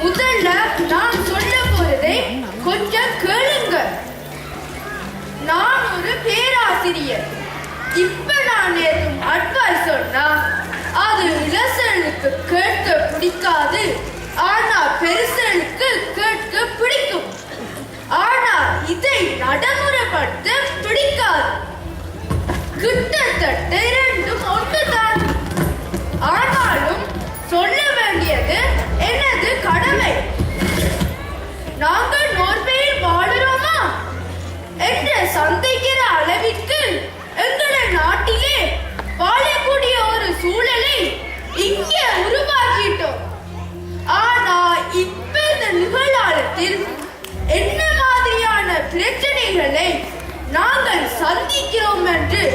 முதல்ல நான் சொல்ல போறதை கொஞ்சம் கேளுங்க. நான் ஒரு பேராசிரியர். இப்ப நான் ஏதும் அட்வைஸ் சொன்னா அது இளசலுக்கு கேட்க பிடிக்காது, ஆனா பெருசலுக்கு கேட்க பிடிக்கும். ஆனா இதை நடைமுறைப்படுத்த பிடிக்காது. கிட்டத்தட்ட இரண்டும் ஒன்றுதான். ஆனாலும் சொல்ல வேண்டியது எனது கடமை. நாங்கள் நோர்வேயில் வாழுறோமா என்று சந்திக்கிற அளவிற்கு எங்களை நாட்டிலே வாழக்கூடிய ஒரு சூழலை இங்கே உருவாக்கிட்டோம். ஆனா இப்ப இந்த நிகழ்காலத்தில் என்ன மாதிரியான பிரச்சனைகளை நாங்கள் சந்திக்கிறோம் என்று